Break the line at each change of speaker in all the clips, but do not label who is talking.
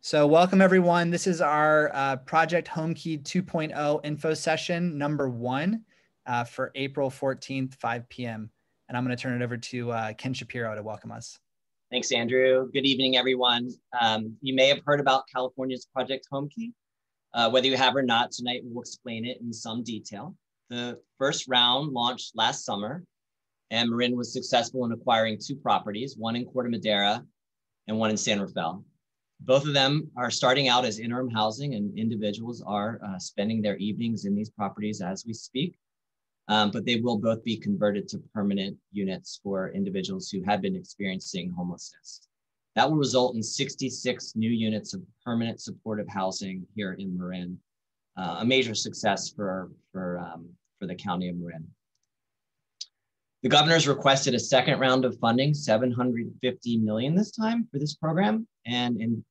So welcome everyone. This is our Project Homekey 2.0 info session number 1 for April 14th, 5 p.m. And I'm going to turn it over to Ken Shapiro to welcome us.
Thanks, Andrew. Good evening, everyone. You may have heard about California's Project Homekey. Whether you have or not, tonight we'll explain it in some detail. The first round launched last summer, and Marin was successful in acquiring 2 properties, one in Corte, Madera and one in San Rafael. Both of them are starting out as interim housing, and individuals are spending their evenings in these properties as we speak. But they will both be converted to permanent units for individuals who have been experiencing homelessness. That will result in 66 new units of permanent supportive housing here in Marin, a major success for the County of Marin. The governor's requested a second round of funding, $750 million this time for this program, and in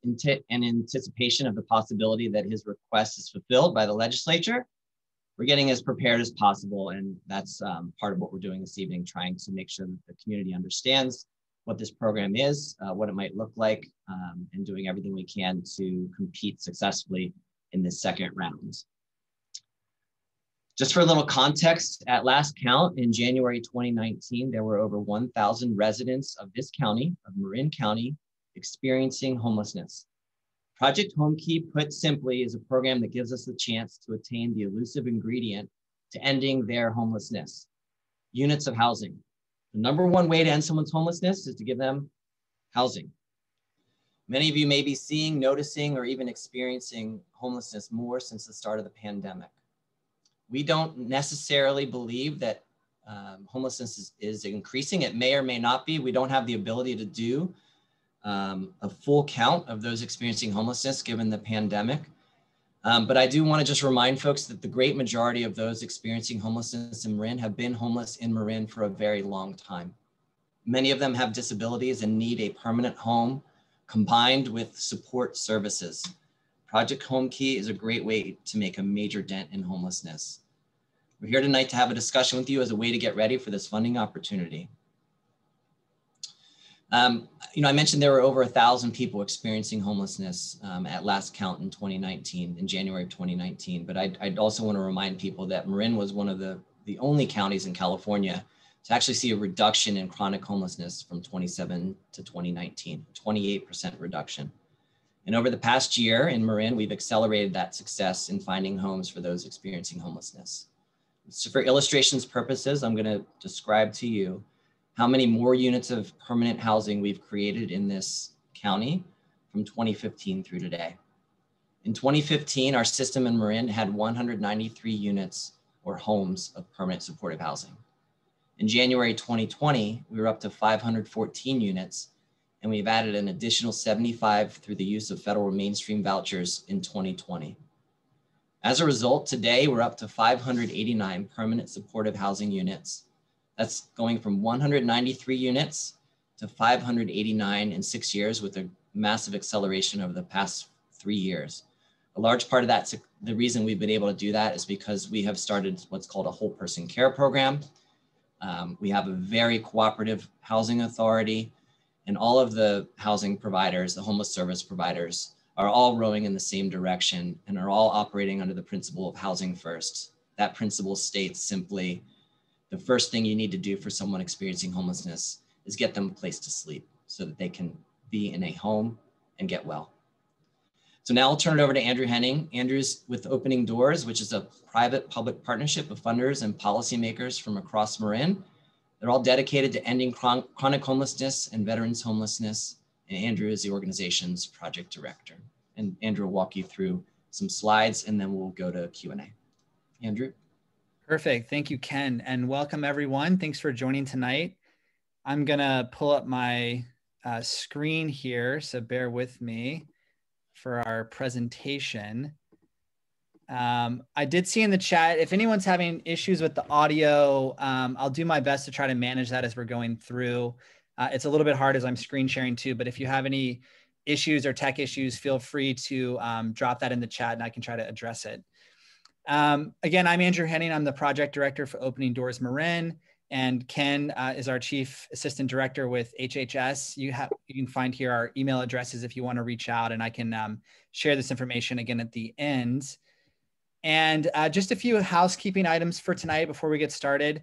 anticipation of the possibility that his request is fulfilled by the legislature, we're getting as prepared as possible, and that's part of what we're doing this evening, trying to make sure that the community understands what this program is, what it might look like, and doing everything we can to compete successfully in this second round. Just for a little context, at last count in January 2019, there were over 1,000 residents of this county, of Marin County, experiencing homelessness. Project Homekey, put simply, is a program that gives us the chance to attain the elusive ingredient to ending their homelessness: units of housing. The number one way to end someone's homelessness is to give them housing. Many of you may be seeing, noticing, or even experiencing homelessness more since the start of the pandemic. We don't necessarily believe that homelessness is increasing. It may or may not be. We don't have the ability to do a full count of those experiencing homelessness given the pandemic. But I do want to just remind folks that the great majority of those experiencing homelessness in Marin have been homeless in Marin for a very long time. Many of them have disabilities and need a permanent home combined with support services. Project Homekey is a great way to make a major dent in homelessness. We're here tonight to have a discussion with you as a way to get ready for this funding opportunity. I mentioned there were over 1,000 people experiencing homelessness at last count in 2019, in January of 2019. But I'd also want to remind people that Marin was one of the only counties in California to actually see a reduction in chronic homelessness from 2017 to 2019, 28% reduction. And over the past year in Marin, we've accelerated that success in finding homes for those experiencing homelessness. So for illustration's purposes, I'm going to describe to you how many more units of permanent housing we've created in this county from 2015 through today. In 2015, our system in Marin had 193 units or homes of permanent supportive housing. In January 2020, we were up to 514 units, and we've added an additional 75 through the use of federal mainstream vouchers in 2020. As a result, today we're up to 589 permanent supportive housing units. That's going from 193 units to 589 in 6 years, with a massive acceleration over the past 3 years. A large part of that, the reason we've been able to do that is because we have started what's called a whole person care program. We have a very cooperative housing authority, and all of the housing providers, the homeless service providers, are all rowing in the same direction and are all operating under the principle of housing first. That principle states simply, the first thing you need to do for someone experiencing homelessness is get them a place to sleep so that they can be in a home and get well. So now I'll turn it over to Andrew Henning. Andrew's with Opening Doors, which is a private-public partnership of funders and policymakers from across Marin. They're all dedicated to ending chronic homelessness and veterans homelessness. And Andrew is the organization's project director. And Andrew will walk you through some slides, and then we'll go to Q&A. Andrew.
Perfect. Thank you, Ken. And welcome, everyone. Thanks for joining tonight. I'm going to pull up my screen here, so bear with me for our presentation. I did see in the chat, if anyone's having issues with the audio, I'll do my best to try to manage that as we're going through. It's a little bit hard as I'm screen sharing too, but if you have any issues or tech issues, feel free to drop that in the chat and I can try to address it. Again, I'm Andrew Henning. I'm the project director for Opening Doors Marin, And Ken is our Chief Assistant Director with HHS. You can find here our email addresses if you want to reach out, and I can share this information again at the end. And just a few housekeeping items for tonight before we get started.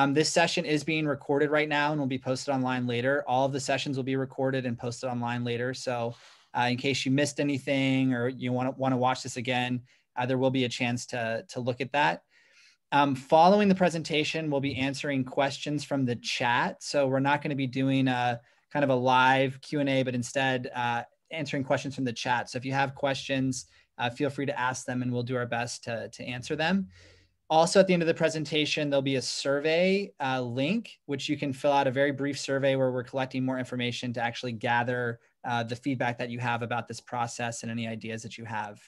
This session is being recorded right now and will be posted online later. All of the sessions will be recorded and posted online later. So in case you missed anything or you want to watch this again, there will be a chance to look at that. Following the presentation, we'll be answering questions from the chat. So we're not going to be doing a kind of a live Q&A, but instead answering questions from the chat. So if you have questions, feel free to ask them and we'll do our best to answer them. Also, at the end of the presentation, there'll be a survey link, which you can fill out a very brief survey where we're collecting more information to actually gather the feedback that you have about this process and any ideas that you have.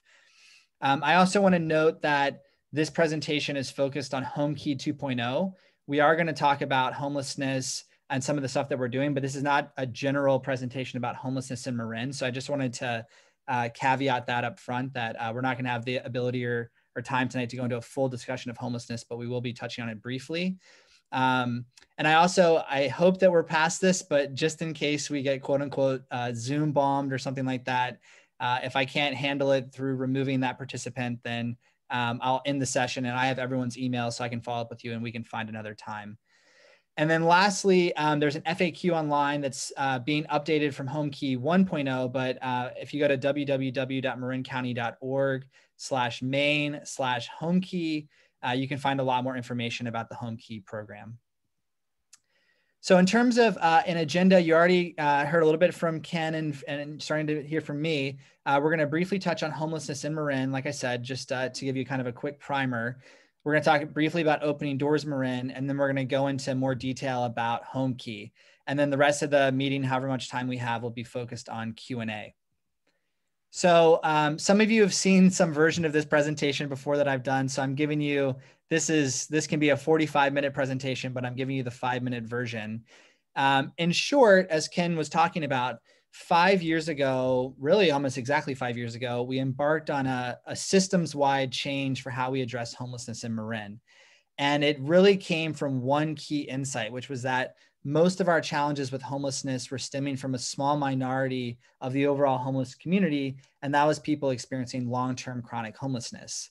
I also want to note that this presentation is focused on Homekey 2.0. We are going to talk about homelessness and some of the stuff that we're doing, but this is not a general presentation about homelessness in Marin. So I just wanted to caveat that up front, that we're not going to have the ability or time tonight to go into a full discussion of homelessness, but we will be touching on it briefly. And I hope that we're past this, but just in case we get quote unquote Zoom bombed or something like that, if I can't handle it through removing that participant, then I'll end the session and I have everyone's email so I can follow up with you and we can find another time. And then lastly, there's an FAQ online that's being updated from Homekey 1.0, but if you go to www.marincounty.org/main/Homekey, you can find a lot more information about the Homekey program. So in terms of an agenda, you already heard a little bit from Ken and starting to hear from me. We're going to briefly touch on homelessness in Marin, like I said, just to give you kind of a quick primer. We're going to talk briefly about Opening Doors Marin, and then we're going to go into more detail about Homekey. And then the rest of the meeting, however much time we have, will be focused on Q&A. So some of you have seen some version of this presentation before that I've done. So I'm giving you, this can be a 45-minute presentation, but I'm giving you the 5-minute version. In short, as Ken was talking about, 5 years ago, really almost exactly 5 years ago, we embarked on a systems-wide change for how we address homelessness in Marin. And it really came from one key insight, which was that most of our challenges with homelessness were stemming from a small minority of the overall homeless community, and that was people experiencing long-term chronic homelessness.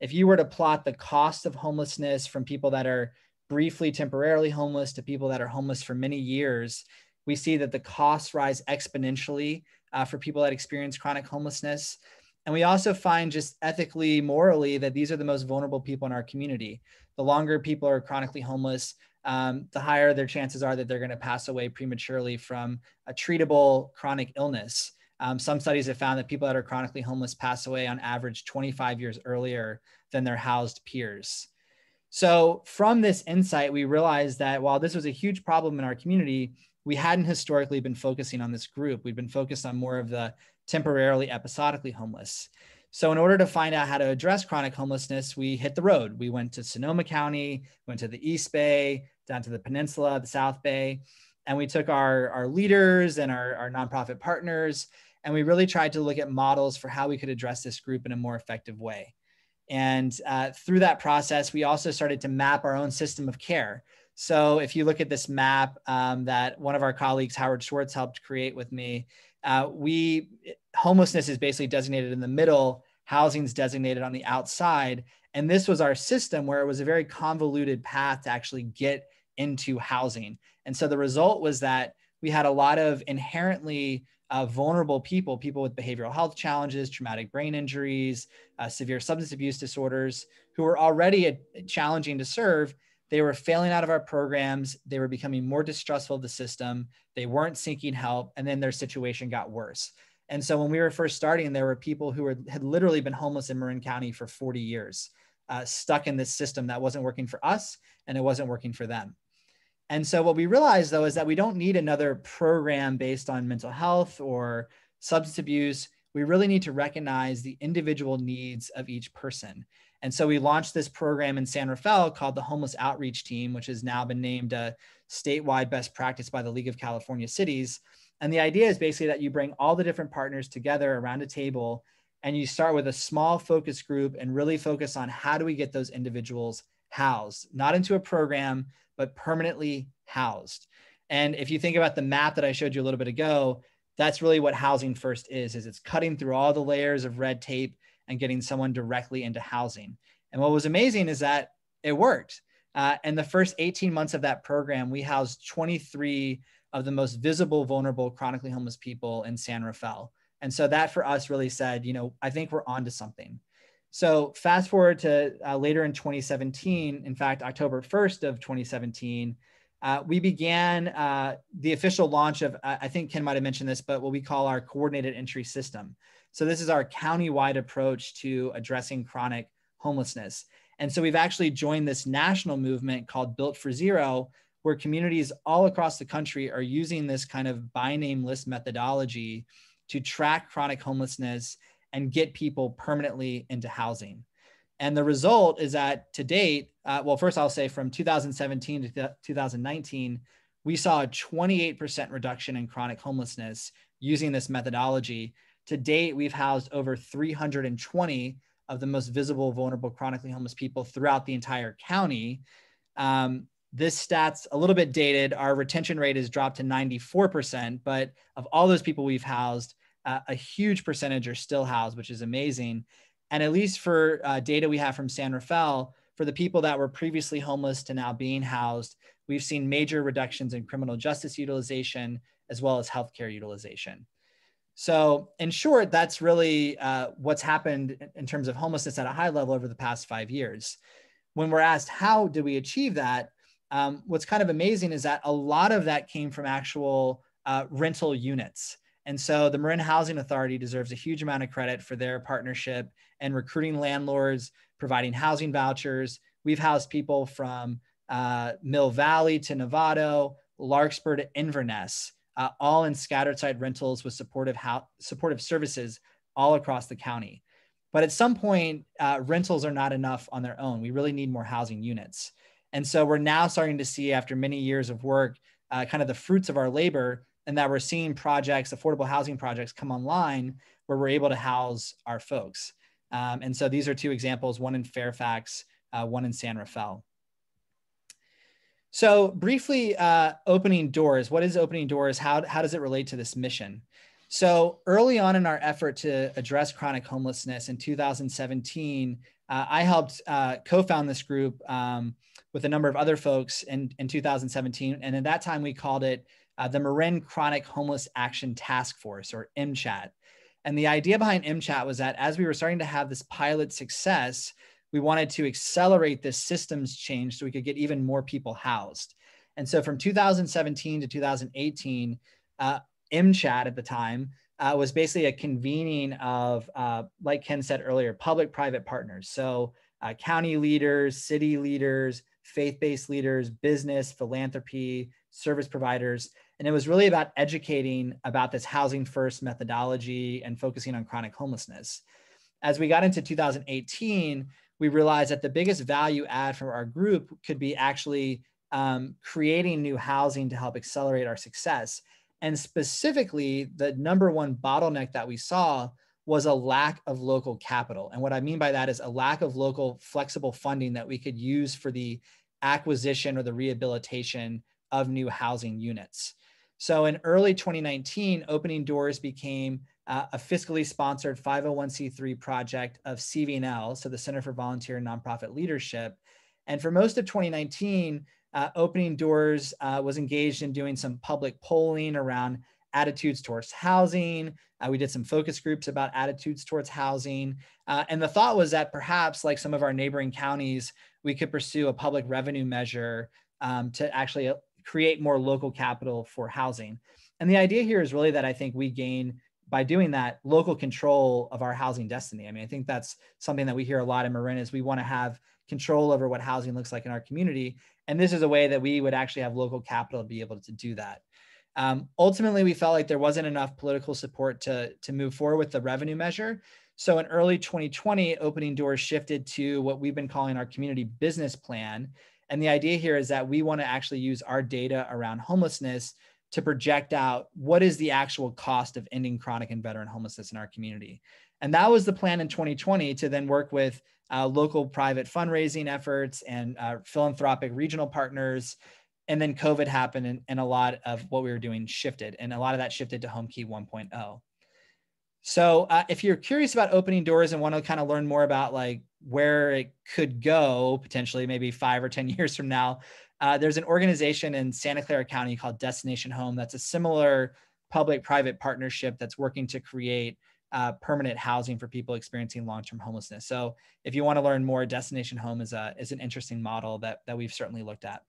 If you were to plot the cost of homelessness from people that are briefly temporarily homeless to people that are homeless for many years, we see that the costs rise exponentially for people that experience chronic homelessness. And we also find just ethically, morally, that these are the most vulnerable people in our community. The longer people are chronically homeless, the higher their chances are that they're going to pass away prematurely from a treatable chronic illness. Some studies have found that people that are chronically homeless pass away on average 25 years earlier than their housed peers. So from this insight, we realized that while this was a huge problem in our community, we hadn't historically been focusing on this group. We'd been focused on more of the temporarily, episodically homeless. So in order to find out how to address chronic homelessness, we hit the road. We went to Sonoma County, went to the East Bay, down to the Peninsula, the South Bay, and we took our leaders and our nonprofit partners, and we really tried to look at models for how we could address this group in a more effective way. And through that process, we also started to map our own system of care. So if you look at this map that one of our colleagues, Howard Schwartz, helped create with me, homelessness is basically designated in the middle, housing's designated on the outside. And this was our system where it was a very convoluted path to actually get into housing. And so the result was that we had a lot of inherently vulnerable people with behavioral health challenges, traumatic brain injuries, severe substance abuse disorders, who were already challenging to serve. They were failing out of our programs. They were becoming more distrustful of the system. They weren't seeking help. And then their situation got worse. And so when we were first starting, there were people who had literally been homeless in Marin County for 40 years, stuck in this system that wasn't working for us and it wasn't working for them. And so what we realized, though, is that we don't need another program based on mental health or substance abuse. We really need to recognize the individual needs of each person. And so we launched this program in San Rafael called the Homeless Outreach Team, which has now been named a statewide best practice by the League of California Cities. And the idea is basically that you bring all the different partners together around a table and you start with a small focus group and really focus on how do we get those individuals housed, not into a program, but permanently housed. And if you think about the map that I showed you a little bit ago, that's really what Housing First is it's cutting through all the layers of red tape and getting someone directly into housing. And what was amazing is that it worked. In the first 18 months of that program, we housed 23 of the most visible, vulnerable, chronically homeless people in San Rafael. And so that for us really said, I think we're onto something. So fast forward to later in 2017, in fact, October 1st of 2017, we began the official launch of, I think Ken might've mentioned this, but what we call our coordinated entry system. So this is our county-wide approach to addressing chronic homelessness. And so we've actually joined this national movement called Built for Zero, where communities all across the country are using this kind of by name list methodology to track chronic homelessness and get people permanently into housing. And the result is that to date, well, first I'll say from 2017 to 2019, we saw a 28% reduction in chronic homelessness using this methodology. To date, we've housed over 320 of the most visible, vulnerable, chronically homeless people throughout the entire county. This stat's a little bit dated. Our retention rate has dropped to 94%, but of all those people we've housed, a huge percentage are still housed, which is amazing. And at least for data we have from San Rafael, for the people that were previously homeless to now being housed, we've seen major reductions in criminal justice utilization, as well as healthcare utilization. So in short, that's really what's happened in terms of homelessness at a high level over the past 5 years. When we're asked, how do we achieve that? What's kind of amazing is that a lot of that came from actual rental units. And so the Marin Housing Authority deserves a huge amount of credit for their partnership and recruiting landlords, providing housing vouchers. We've housed people from Mill Valley to Novato, Larkspur to Inverness, all in scattered site rentals with supportive services all across the county. But at some point, rentals are not enough on their own. We really need more housing units. And so we're now starting to see, after many years of work, kind of the fruits of our labor, and that we're seeing projects, affordable housing projects come online where we're able to house our folks. And so these are two examples, one in Fairfax, one in San Rafael. So briefly, opening doors. What is opening doors? How does it relate to this mission? So early on in our effort to address chronic homelessness in 2017, I helped co-found this group with a number of other folks in 2017. And at that time, we called it the Marin Chronic Homeless Action Task Force, or MCHAT. And the idea behind MCHAT was that as we were starting to have this pilot success, we wanted to accelerate this systems change so we could get even more people housed. And so from 2017 to 2018, MCHAT at the time was basically a convening of, like Ken said earlier, public-private partners. So county leaders, city leaders, faith-based leaders, business, philanthropy, service providers. And it was really about educating about this housing first methodology and focusing on chronic homelessness. As we got into 2018, we realized that the biggest value add from our group could be actually creating new housing to help accelerate our success. And specifically, the number one bottleneck that we saw was a lack of local capital. And what I mean by that is a lack of local flexible funding that we could use for the acquisition or the rehabilitation of new housing units. So in early 2019, Opening Doors became a fiscally sponsored 501c3 project of CVNL, so the Center for Volunteer and Nonprofit Leadership. And for most of 2019, Opening Doors was engaged in doing some public polling around attitudes towards housing. We did some focus groups about attitudes towards housing. And the thought was that perhaps, like some of our neighboring counties, we could pursue a public revenue measure to actually create more local capital for housing. And the idea here is really that I think we gain, by doing that, local control of our housing destiny. I mean, I think that's something that we hear a lot in Marin, is we want to have control over what housing looks like in our community. And this is a way that we would actually have local capital to be able to do that. Ultimately, we felt like there wasn't enough political support to move forward with the revenue measure. So in early 2020, Opening Doors shifted to what we've been calling our community business plan. And the idea here is that we want to actually use our data around homelessness to project out what is the actual cost of ending chronic and veteran homelessness in our community. And that was the plan in 2020, to then work with local private fundraising efforts and philanthropic regional partners. And then COVID happened, and a lot of what we were doing shifted, and a lot of that shifted to Homekey 1.0. So if you're curious about opening doors and want to kind of learn more about like where it could go potentially maybe 5 or 10 years from now, there's an organization in Santa Clara County called Destination Home. That's a similar public-private partnership that's working to create permanent housing for people experiencing long-term homelessness. So if you want to learn more, Destination Home is an interesting model that we've certainly looked at.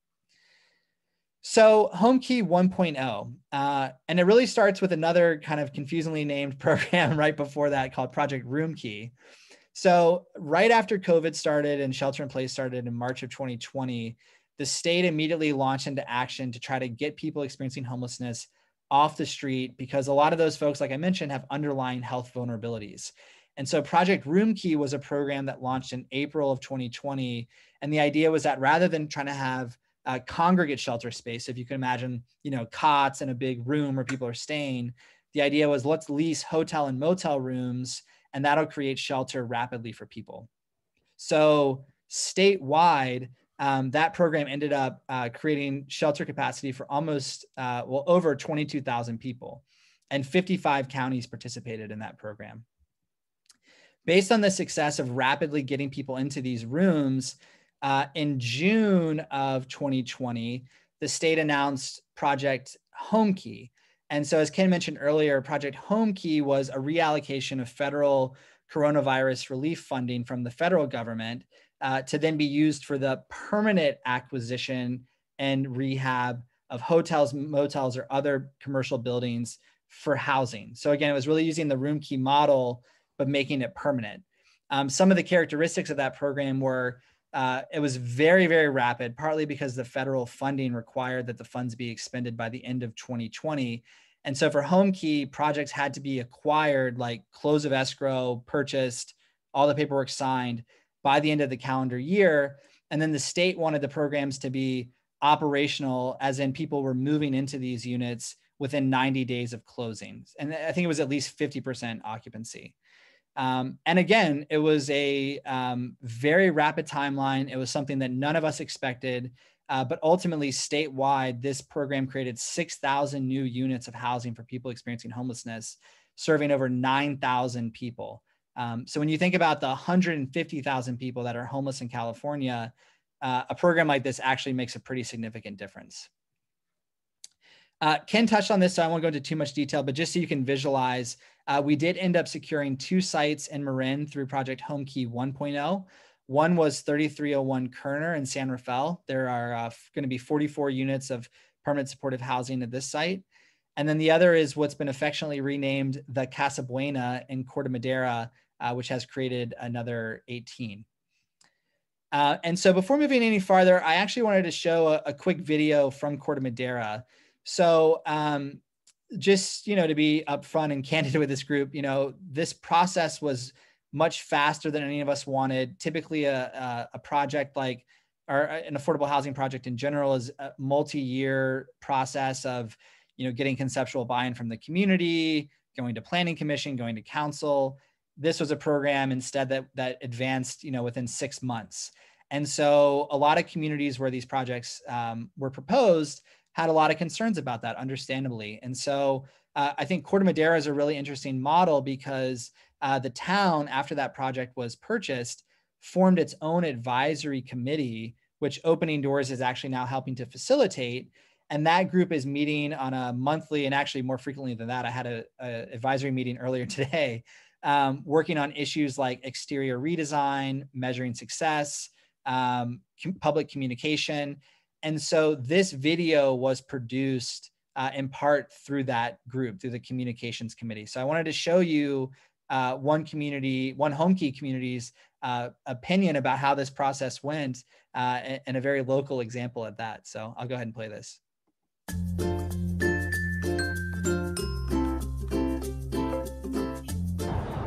So Homekey 1.0, and it really starts with another kind of confusingly named program right before that called Project Roomkey. So right after COVID started and shelter in place started in March of 2020, the state immediately launched into action to try to get people experiencing homelessness off the street, because a lot of those folks, like I mentioned, have underlying health vulnerabilities. And so Project Roomkey was a program that launched in April of 2020. And the idea was that rather than trying to have congregate shelter space, if you can imagine, cots in a big room where people are staying, the idea was, let's lease hotel and motel rooms, and that'll create shelter rapidly for people. So statewide, that program ended up creating shelter capacity for almost, over 22,000 people, and 55 counties participated in that program. Based on the success of rapidly getting people into these rooms, in June of 2020, the state announced Project Homekey. And so as Ken mentioned earlier, Project Homekey was a reallocation of federal coronavirus relief funding from the federal government to then be used for the permanent acquisition and rehab of hotels, motels, or other commercial buildings for housing. So again, it was really using the Roomkey model, but making it permanent. Some of the characteristics of that program were it was very, very rapid, partly because the federal funding required that the funds be expended by the end of 2020. And so for Homekey, projects had to be acquired, like close of escrow, purchased, all the paperwork signed by the end of the calendar year. And then the state wanted the programs to be operational, as in people were moving into these units within 90 days of closing. And I think it was at least 50% occupancy. And again, it was a very rapid timeline. It was something that none of us expected, but ultimately statewide, this program created 6,000 new units of housing for people experiencing homelessness, serving over 9,000 people. So when you think about the 150,000 people that are homeless in California, a program like this actually makes a pretty significant difference. Ken touched on this, so I won't go into too much detail, but just so you can visualize, we did end up securing 2 sites in Marin through Project Homekey 1.0. One was 3301 Kerner in San Rafael. There are going to be 44 units of permanent supportive housing at this site. And then the other is what's been affectionately renamed the Casa Buena in Corte, Madera, which has created another 18. And so before moving any farther, I actually wanted to show a quick video from Corte Madera. So just, to be upfront and candid with this group, this process was much faster than any of us wanted. Typically a project like, or an affordable housing project in general, is a multi-year process of, getting conceptual buy-in from the community, going to planning commission, going to council. This was a program instead that advanced, within 6 months. And so a lot of communities where these projects were proposed had a lot of concerns about that, understandably. And so I think Corte Madera is a really interesting model, because the town, after that project was purchased, formed its own advisory committee, which Opening Doors is actually now helping to facilitate. And that group is meeting on a monthly, and actually more frequently than that. I had an advisory meeting earlier today, working on issues like exterior redesign, measuring success, public communication. And so this video was produced in part through that group, through the communications committee. So I wanted to show you one Homekey community's opinion about how this process went, and a very local example at that. So I'll go ahead and play this.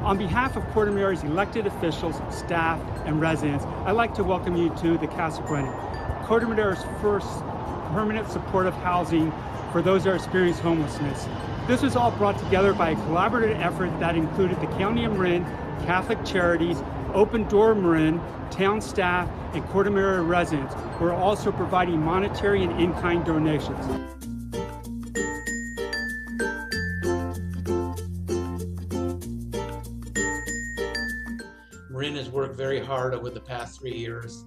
On behalf of Corte Madeira's elected officials, staff, and residents, I'd like to welcome you to the Casa Buena, Corte Madeira's first permanent supportive housing for those that experience homelessness. This was all brought together by a collaborative effort that included the County of Marin, Catholic Charities, Open Door Marin, town staff, and Corte residents, who are also providing monetary and in-kind donations.
Marin has worked very hard over the past 3 years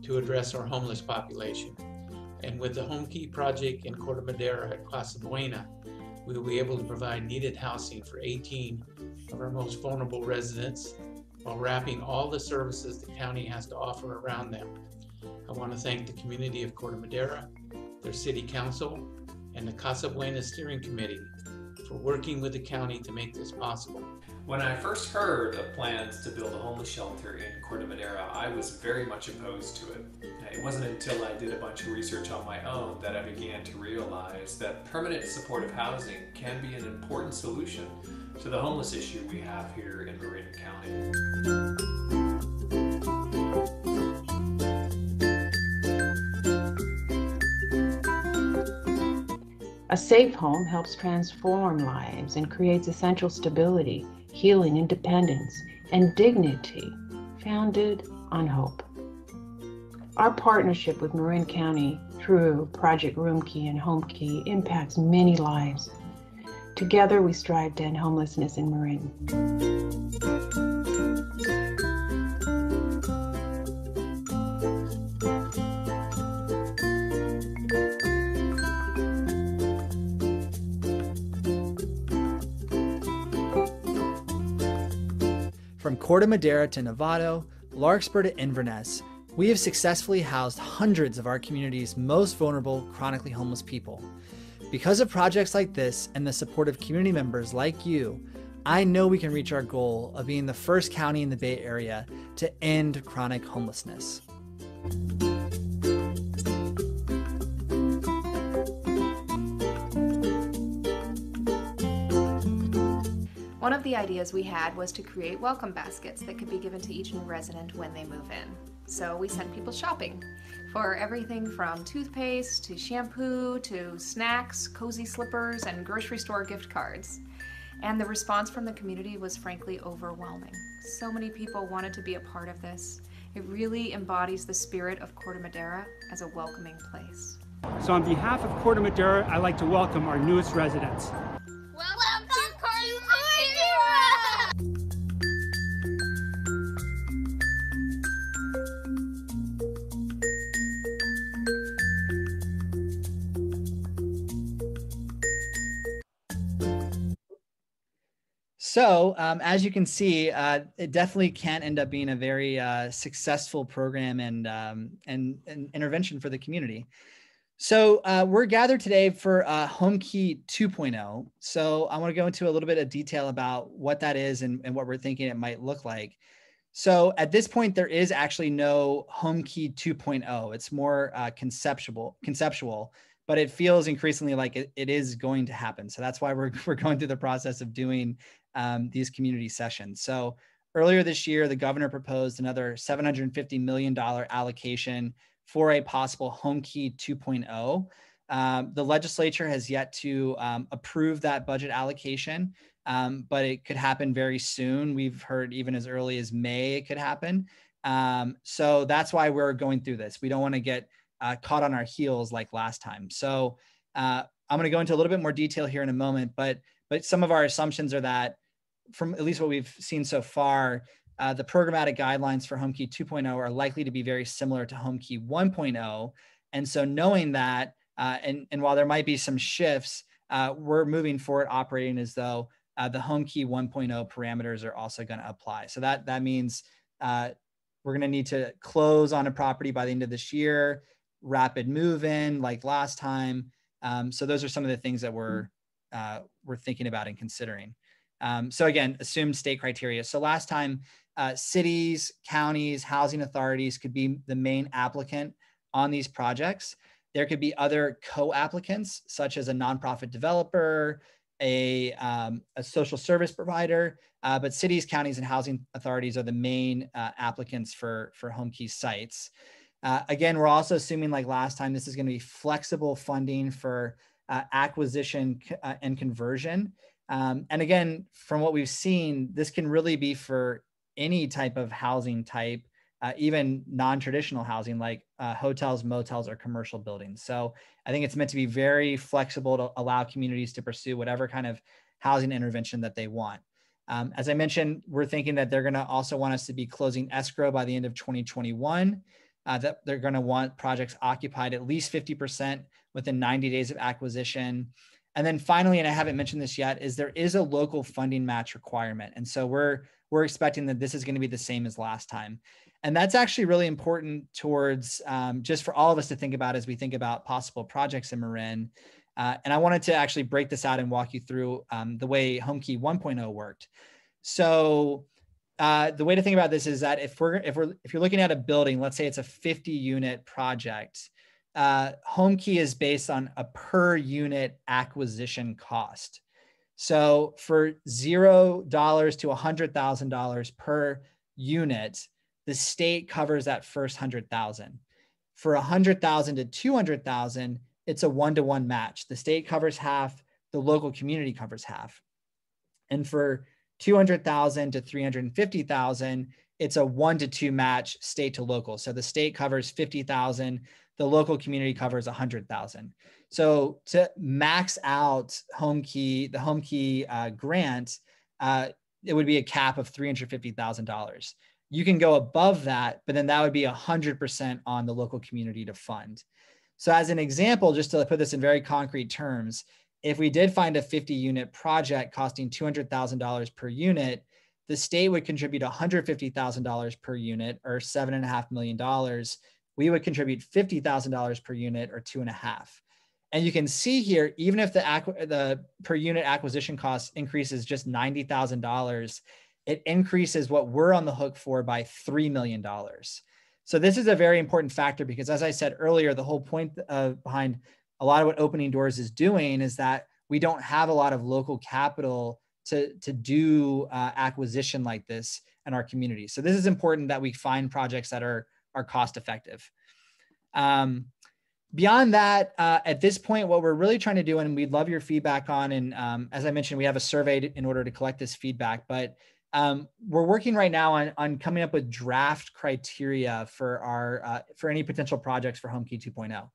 to address our homeless population. And with the Homekey project in Corte Madera at Casa Buena, we will be able to provide needed housing for 18 of our most vulnerable residents while wrapping all the services the county has to offer around them. I want to thank the community of Corte Madera, their city council, and the Casa Buena Steering Committee for working with the county to make this possible.
When I first heard of plans to build a homeless shelter in Corte Madera, I was very much opposed to it. It wasn't until I did a bunch of research on my own that I began to realize that permanent supportive housing can be an important solution to the homeless issue we have here in Marin County.
A safe home helps transform lives and creates essential stability, healing, independence, and dignity founded on hope. Our partnership with Marin County through Project Roomkey and Homekey impacts many lives. Together, we strive to end homelessness in Marin.
From Corte Madera to Novato, Larkspur to Inverness, we have successfully housed hundreds of our community's most vulnerable chronically homeless people. Because of projects like this and the support of community members like you, I know we can reach our goal of being the first county in the Bay Area to end chronic homelessness.
One of the ideas we had was to create welcome baskets that could be given to each new resident when they move in. So we sent people shopping for everything from toothpaste to shampoo to snacks, cozy slippers, and grocery store gift cards. And the response from the community was frankly overwhelming. So many people wanted to be a part of this. It really embodies the spirit of Corte Madera as a welcoming place.
So on behalf of Corte Madera, I'd like to welcome our newest residents.
Welcome to Corte Madera!
So as you can see, it definitely can end up being a very successful program and intervention for the community. So we're gathered today for Homekey 2.0. So I want to go into a little bit of detail about what that is and what we're thinking it might look like. So at this point, there is actually no Homekey 2.0. It's more conceptual, but it feels increasingly like it is going to happen. So that's why we're going through the process of doing these community sessions. So earlier this year, the governor proposed another $750 million allocation for a possible Homekey 2.0. The legislature has yet to approve that budget allocation, but it could happen very soon. We've heard even as early as May it could happen. So that's why we're going through this. We don't want to get caught on our heels like last time. So I'm going to go into a little bit more detail here in a moment, but some of our assumptions are that from at least what we've seen so far, the programmatic guidelines for Homekey 2.0 are likely to be very similar to Homekey 1.0. And so knowing that, and while there might be some shifts, we're moving forward operating as though the Homekey 1.0 parameters are also going to apply. So that means we're going to need to close on a property by the end of this year, rapid move-in like last time. So those are some of the things that we're thinking about and considering. So again, assumed state criteria. So last time, cities, counties, housing authorities could be the main applicant on these projects. There could be other co-applicants, such as a nonprofit developer, a social service provider, but cities, counties, and housing authorities are the main applicants for Homekey sites. Again, we're also assuming, like last time, this is going to be flexible funding for acquisition and conversion. And again, from what we've seen, this can really be for any type of housing type, even non-traditional housing like hotels, motels, or commercial buildings. So I think it's meant to be very flexible to allow communities to pursue whatever kind of housing intervention that they want. As I mentioned, we're thinking that they're going to also want us to be closing escrow by the end of 2021, that they're going to want projects occupied at least 50% within 90 days of acquisition. And then finally, and I haven't mentioned this yet, is there is a local funding match requirement. And so we're expecting that this is going to be the same as last time. And that's actually really important towards just for all of us to think about as we think about possible projects in Marin. And I wanted to actually break this out and walk you through the way Homekey 1.0 worked. So the way to think about this is that if you're looking at a building, let's say it's a 50-unit project, Homekey is based on a per unit acquisition cost. So for $0 to $100,000 per unit, the state covers that first 100,000. For 100,000 to 200,000, it's a 1-to-1 match. The state covers half, the local community covers half. And for 200,000 to 350,000, it's a 1-to-2 match, state to local. So the state covers 50,000, the local community covers 100,000. So to max out Homekey, the Homekey grant, it would be a cap of $350,000. You can go above that, but then that would be 100% on the local community to fund. So as an example, just to put this in very concrete terms, if we did find a 50-unit project costing $200,000 per unit, the state would contribute $150,000 per unit, or $7.5 million. We would contribute $50,000 per unit, or 2.5. And you can see here, even if the per unit acquisition cost increases just $90,000, it increases what we're on the hook for by $3 million. So this is a very important factor because, as I said earlier, the whole point behind a lot of what Opening Doors is doing is that we don't have a lot of local capital to do acquisition like this in our community. So this is important that we find projects that are cost effective. Beyond that, at this point, what we're really trying to do, and we'd love your feedback on, and as I mentioned, we have a survey in order to collect this feedback, but we're working right now on coming up with draft criteria for for any potential projects for Homekey 2.0.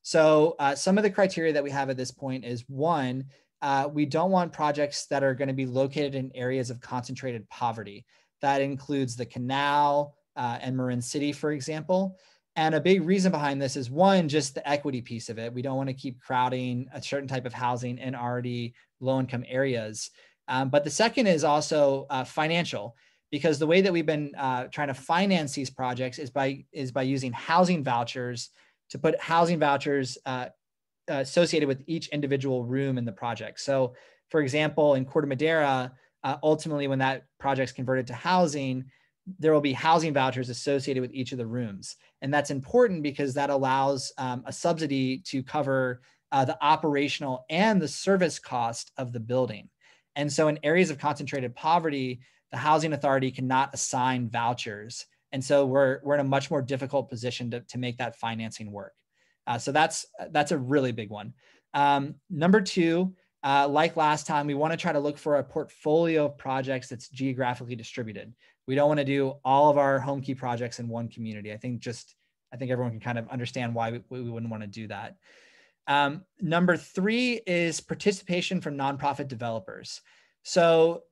So some of the criteria that we have at this point is, one, we don't want projects that are going to be located in areas of concentrated poverty. That includes the Canal and Marin City, for example. And a big reason behind this is, one, just the equity piece of it. We don't want to keep crowding a certain type of housing in already low-income areas. But the second is also financial, because the way that we've been trying to finance these projects is by using housing vouchers, to put housing vouchers associated with each individual room in the project. So for example, in Corte Madera, ultimately when that project's converted to housing, there will be housing vouchers associated with each of the rooms. And that's important because that allows a subsidy to cover the operational and the service cost of the building. And so in areas of concentrated poverty, the housing authority cannot assign vouchers. And so we're in a much more difficult position to make that financing work. So that's a really big one. Number two, like last time, we want to try to look for a portfolio of projects that's geographically distributed. We don't want to do all of our Homekey projects in one community. I think everyone can kind of understand why we wouldn't want to do that. Number three is participation from nonprofit developers. So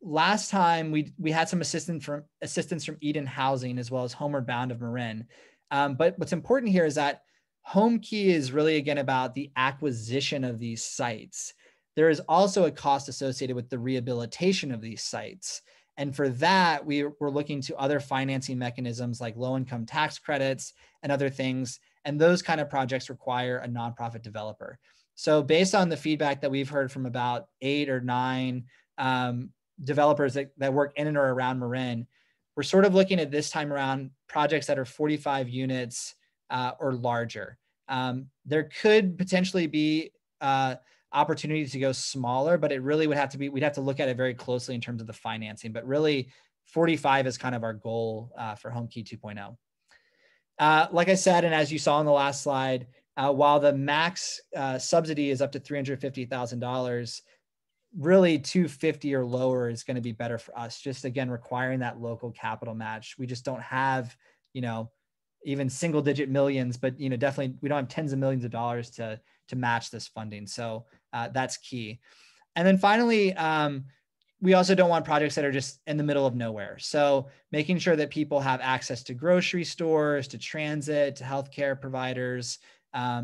last time we had some assistance from Eden Housing as well as Homeward Bound of Marin. But what's important here is that Homekey is really, again, about the acquisition of these sites. There is also a cost associated with the rehabilitation of these sites. And for that, we're looking to other financing mechanisms like low-income tax credits and other things. And those kind of projects require a nonprofit developer. So based on the feedback that we've heard from about 8 or 9 developers that work in and or around Marin, we're sort of looking at this time around projects that are 45 units or larger. There could potentially be opportunities to go smaller, but it really would have to be, we'd have to look at it very closely in terms of the financing, but really 45 is kind of our goal for Homekey 2.0. Like I said, and as you saw on the last slide, while the max subsidy is up to $350,000, really $250 or lower is going to be better for us. Just again, requiring that local capital match. We just don't have, even single digit millions, but definitely we don't have tens of millions of dollars to match this funding. So that's key. And then finally, we also don't want projects that are just in the middle of nowhere. So making sure that people have access to grocery stores, to transit, to healthcare providers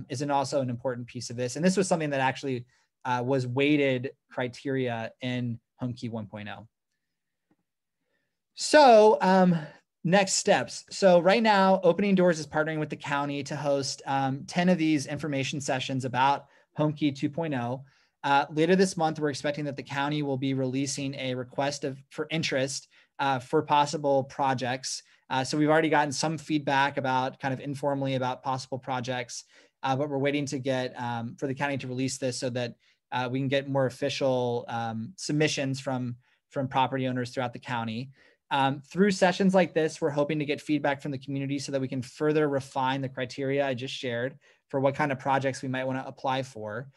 is also an important piece of this. And this was something that actually was weighted criteria in Homekey 1.0. So next steps. So right now, Opening Doors is partnering with the county to host 10 of these information sessions about Homekey 2.0. Later this month, we're expecting that the county will be releasing a request for interest for possible projects. So we've already gotten some feedback about kind of informally about possible projects, but we're waiting to get for the county to release this so that we can get more official submissions from property owners throughout the county. Through sessions like this, we're hoping to get feedback from the community so that we can further refine the criteria I just shared for what kind of projects we might want to apply for.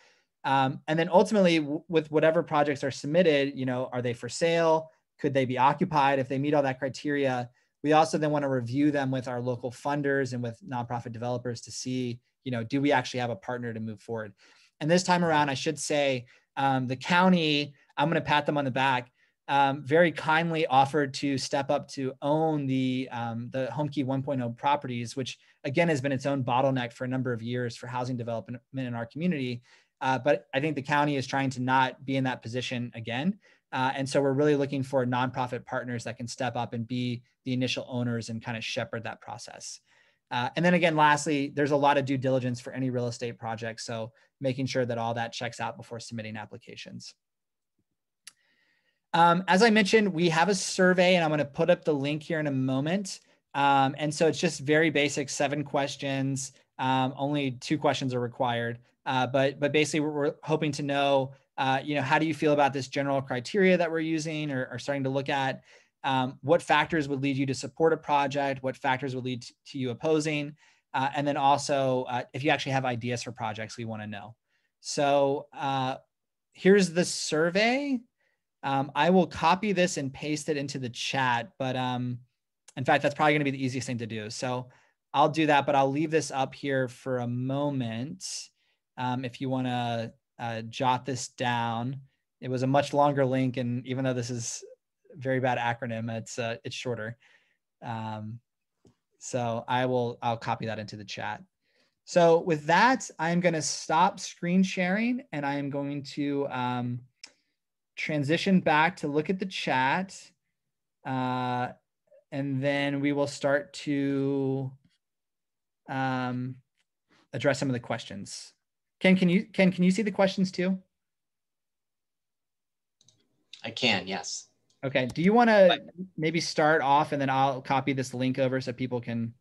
And then ultimately, with whatever projects are submitted, are they for sale? Could they be occupied? If they meet all that criteria, we also then want to review them with our local funders and with nonprofit developers to see, do we actually have a partner to move forward? And this time around, I should say, the county, I'm going to pat them on the back, very kindly offered to step up to own the Homekey 1.0 properties, which again has been its own bottleneck for a number of years for housing development in our community. But I think the county is trying to not be in that position again. And so we're really looking for nonprofit partners that can step up and be the initial owners and kind of shepherd that process. And then again, lastly, there's a lot of due diligence for any real estate project. So making sure that all that checks out before submitting applications. As I mentioned, we have a survey and I'm going to put up the link here in a moment. And so it's just very basic, 7 questions. Only 2 questions are required. But basically we're hoping to know, how do you feel about this general criteria that we're using or starting to look at? What factors would lead you to support a project? What factors would lead to you opposing? And then also, if you actually have ideas for projects, we want to know. So here's the survey. I will copy this and paste it into the chat, but in fact, that's probably going to be the easiest thing to do. So I'll do that, but I'll leave this up here for a moment. If you want to jot this down. It was a much longer link, and even though this is a very bad acronym, it's shorter. So I'll copy that into the chat. So with that, I'm going to stop screen sharing, and I am going to transition back to look at the chat, and then we will start to address some of the questions. Ken, can you see the questions too?
I can, yes.
Okay. Do you want to maybe start off, and then I'll copy this link over so people can?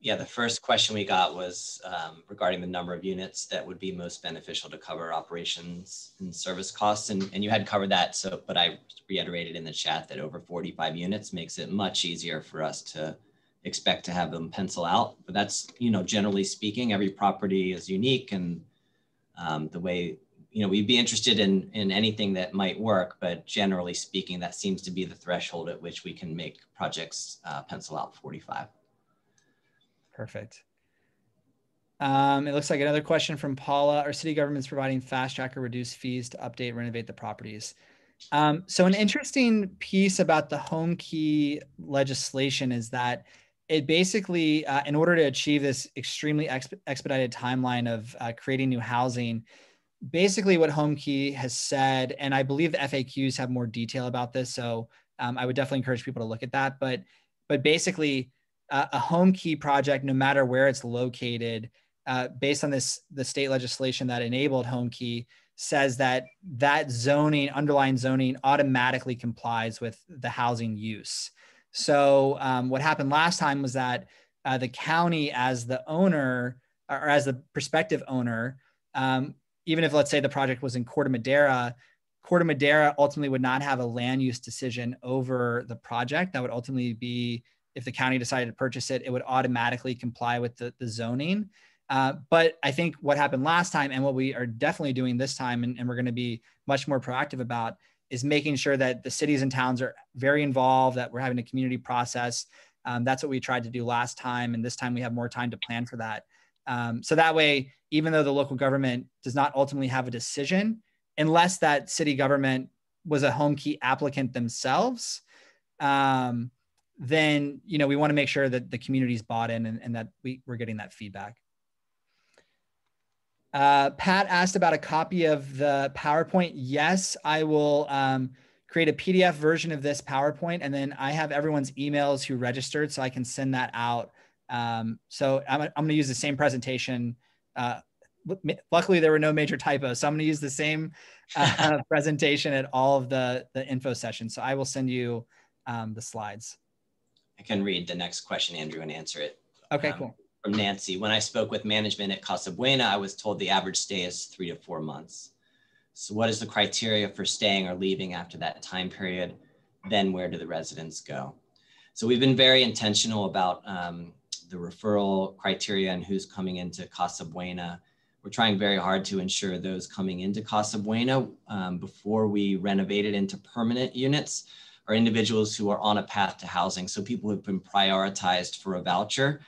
Yeah, the first question we got was regarding the number of units that would be most beneficial to cover operations and service costs. And you had covered that, but I reiterated in the chat that over 45 units makes it much easier for us to expect to have them pencil out. But that's, generally speaking, every property is unique, and the way, we'd be interested in anything that might work, but generally speaking, that seems to be the threshold at which we can make projects pencil out 45.
Perfect. It looks like another question from Paula. Are city governments providing fast track or reduced fees to update, renovate the properties? So an interesting piece about the Homekey legislation is that it basically, in order to achieve this extremely expedited timeline of creating new housing, basically what Homekey has said, and I believe the FAQs have more detail about this, so I would definitely encourage people to look at that. But basically, a Homekey project, no matter where it's located, based on the state legislation that enabled Homekey, says that zoning, underlying zoning, automatically complies with the housing use. So what happened last time was that the county, as the owner or as the prospective owner, even if, let's say, the project was in Corte, Madera ultimately would not have a land use decision over the project. That would ultimately be, if the county decided to purchase it, it would automatically comply with the zoning. But I think what happened last time and what we are definitely doing this time, and we're going to be much more proactive about, is making sure that the cities and towns are very involved, that we're having a community process. That's what we tried to do last time. And this time we have more time to plan for that. So that way, even though the local government does not ultimately have a decision, unless that city government was a Homekey applicant themselves, then, you know, we want to make sure that the community's bought in and that we're getting that feedback. Pat asked about a copy of the PowerPoint. Yes, I will create a PDF version of this PowerPoint, and then I have everyone's emails who registered, so I can send that out. So I'm going to use the same presentation. Luckily, there were no major typos, so I'm going to use the same presentation at all of the info sessions. So I will send you the slides.
I can read the next question, Andrew, and answer it.
Okay, cool.
From Nancy: when I spoke with management at Casa Buena, I was told the average stay is 3 to 4 months. So what is the criteria for staying or leaving after that time period? Then where do the residents go? So we've been very intentional about the referral criteria and who's coming into Casa Buena. We're trying very hard to ensure those coming into Casa Buena before we renovate it into permanent units are individuals who are on a path to housing. So people who've been prioritized for a voucher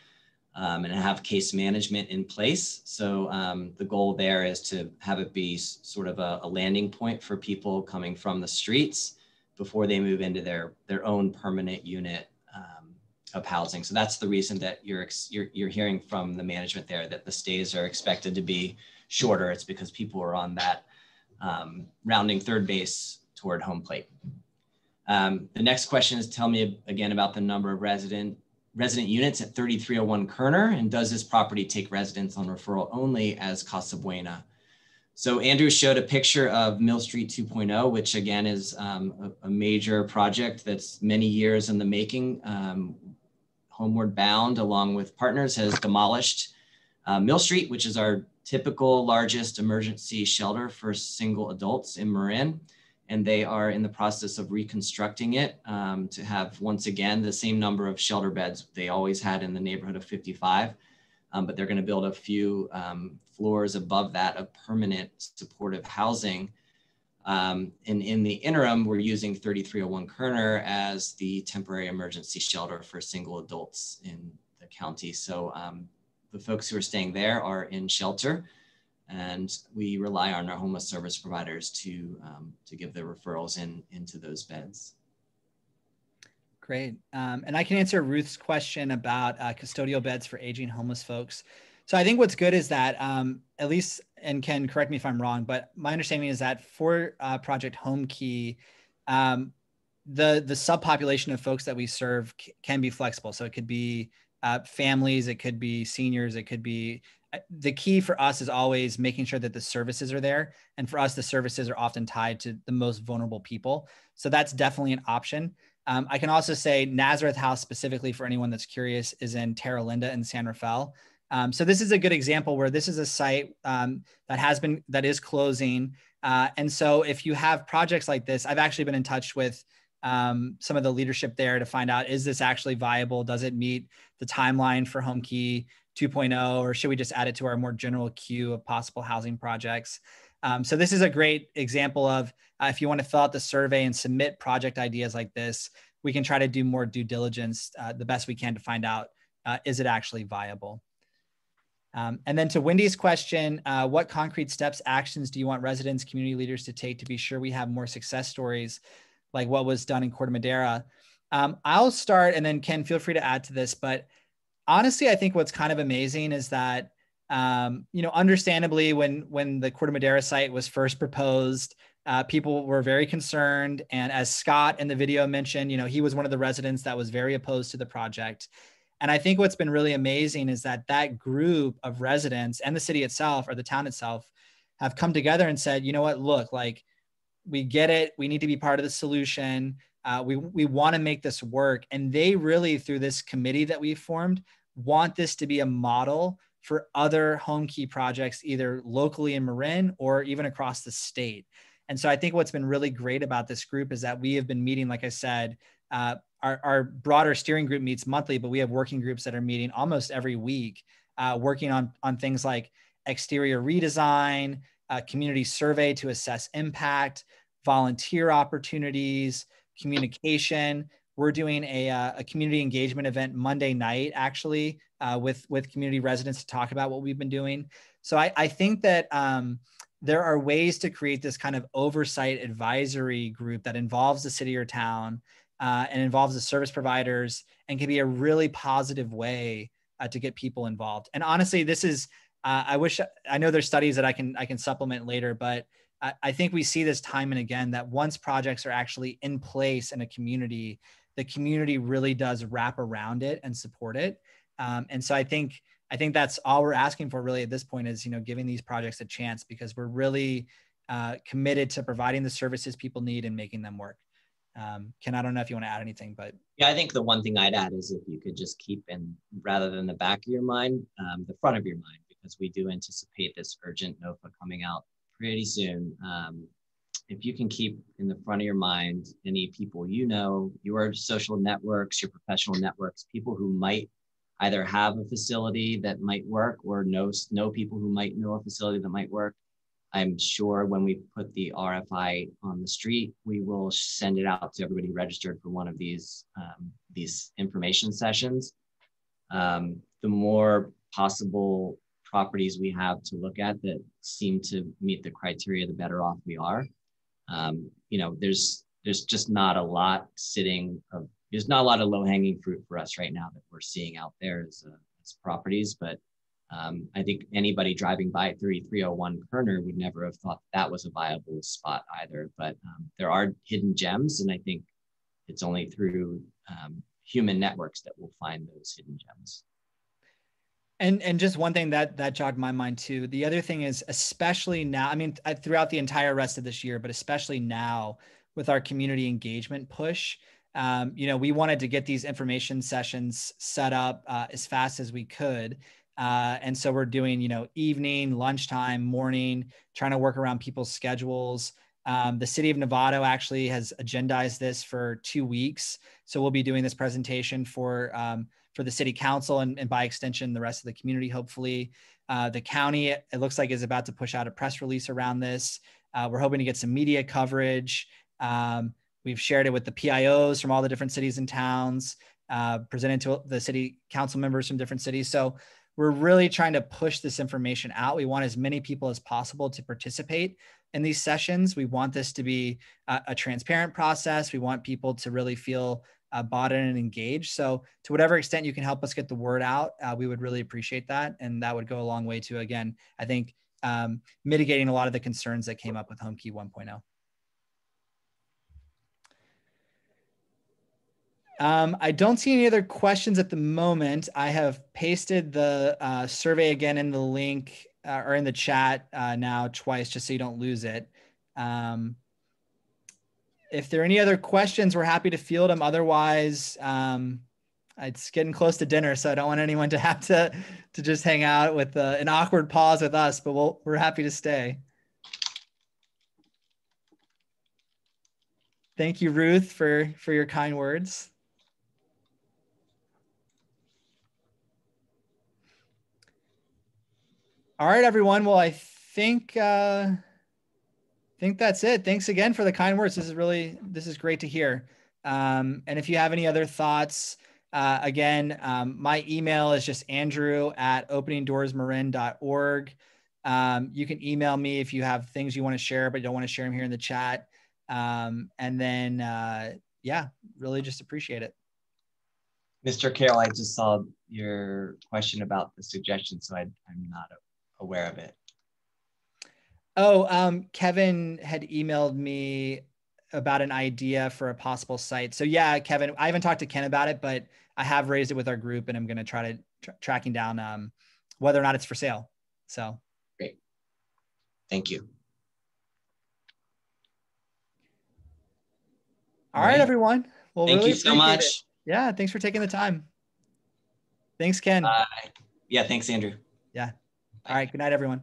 and have case management in place. So the goal there is to have it be sort of a landing point for people coming from the streets before they move into their own permanent unit of housing. So that's the reason that you're hearing from the management there that the stays are expected to be shorter. It's because people are on that rounding third base toward home plate. The next question is, tell me again about the number of resident units at 3301 Kerner, and does this property take residents on referral only as Casa Buena? So Andrew showed a picture of Mill Street 2.0, which again is a major project that's many years in the making. Homeward Bound, along with partners, has demolished Mill Street, which is our typical largest emergency shelter for single adults in Marin. And they are in the process of reconstructing it to have, once again, the same number of shelter beds they always had in the neighborhood of 55. But they're going to build a few floors above that of permanent supportive housing. And in the interim, we're using 3301 Kerner as the temporary emergency shelter for single adults in the county. So the folks who are staying there are in shelter, and we rely on our homeless service providers to give the referrals into those beds.
Great. And I can answer Ruth's question about custodial beds for aging homeless folks. So I think what's good is that, at least, and Ken, correct me if I'm wrong, but my understanding is that for Project Homekey, the subpopulation of folks that we serve can be flexible. So it could be families, it could be seniors, it could be, the key for us is always making sure that the services are there. And for us, the services are often tied to the most vulnerable people. So that's definitely an option. I can also say Nazareth House, specifically for anyone that's curious, is in Terra Linda in San Rafael. So this is a good example where this is a site that is closing. And so if you have projects like this, I've actually been in touch with some of the leadership there to find out, is this actually viable? Does it meet the timeline for Homekey 2.0, or should we just add it to our more general queue of possible housing projects? So this is a great example of if you want to fill out the survey and submit project ideas like this, we can try to do more due diligence the best we can to find out, is it actually viable? And then to Wendy's question, what concrete steps, actions do you want residents, community leaders to take to be sure we have more success stories like what was done in Corte Madera? I'll start, and then Ken, feel free to add to this. But honestly, I think what's kind of amazing is that, understandably, when the Corte Madera site was first proposed, people were very concerned. And as Scott in the video mentioned, he was one of the residents that was very opposed to the project. And I think what's been really amazing is that that group of residents and the city itself, or the town itself, have come together and said, you know what, look, like, we get it. We need to be part of the solution. We want to make this work. And they really, through this committee that we formed, want this to be a model for other Homekey projects, either locally in Marin or even across the state. And so I think what's been really great about this group is that we have been meeting, like I said, our broader steering group meets monthly, but we have working groups that are meeting almost every week working on things like exterior redesign, community survey to assess impact, volunteer opportunities, communication. We're doing a community engagement event Monday night, actually, with community residents to talk about what we've been doing. So I think that there are ways to create this kind of oversight advisory group that involves the city or town and involves the service providers, and can be a really positive way to get people involved. And honestly, this is, I know there's studies that I can supplement later, but I think we see this time and again that once projects are actually in place in a community, the community really does wrap around it and support it. And so I think that's all we're asking for really at this point is, giving these projects a chance, because we're really committed to providing the services people need and making them work. Ken, I don't know if you want to add anything, but.
Yeah, I think the one thing I'd add is if you could just keep in, rather than the back of your mind, the front of your mind, because we do anticipate this urgent NOFA coming out pretty soon. If you can keep in the front of your mind any people your social networks, your professional networks, people who might either have a facility that might work or know people who might know a facility that might work. I'm sure when we put the RFI on the street, we will send it out to everybody registered for one of these information sessions. The more possible properties we have to look at that seem to meet the criteria, the better off we are. There's just not a lot there's not a lot of low-hanging fruit for us right now that we're seeing out there as properties, but I think anybody driving by 3301 Kerner would never have thought that was a viable spot either, but there are hidden gems, and I think it's only through human networks that we'll find those hidden gems.
And just one thing that jogged my mind too. The other thing is, especially now, throughout the entire rest of this year, but especially now with our community engagement push, we wanted to get these information sessions set up as fast as we could. And so we're doing, evening, lunchtime, morning, trying to work around people's schedules. The city of Novato actually has agendized this for 2 weeks. So we'll be doing this presentation for the city council and by extension, the rest of the community, hopefully. The county, it looks like, is about to push out a press release around this. We're hoping to get some media coverage. We've shared it with the PIOs from all the different cities and towns, presented to the city council members from different cities. So we're really trying to push this information out. We want as many people as possible to participate in these sessions. We want this to be a transparent process. We want people to really feel bought in and engaged. So to whatever extent you can help us get the word out, we would really appreciate that. And that would go a long way to, again, I think, mitigating a lot of the concerns that came up with Homekey 1.0. I don't see any other questions at the moment. I have pasted the survey again in the link or in the chat now twice, just so you don't lose it. If there are any other questions, we're happy to field them. Otherwise, it's getting close to dinner, so I don't want anyone to have to just hang out with an awkward pause with us, but we're happy to stay. Thank you, Ruth, for your kind words. All right, everyone. Well, I think that's it. Thanks again for the kind words. This is great to hear. And if you have any other thoughts, again, my email is just andrew@openingdoorsmarin.org. You can email me if you have things you want to share, but you don't want to share them here in the chat. And then, yeah, really just appreciate it.
Mr. Carroll, I just saw your question about the suggestion, so I'm not aware of it.
Oh, Kevin had emailed me about an idea for a possible site. So yeah, Kevin, I haven't talked to Ken about it, but I have raised it with our group, and I'm going to try to tracking down whether or not it's for sale. So
great. Thank you.
All right, everyone. Well,
thank
really
you so much.
It. Yeah, thanks for taking the time. Thanks, Ken.
Yeah, thanks, Andrew.
Yeah. All right. Good night, everyone.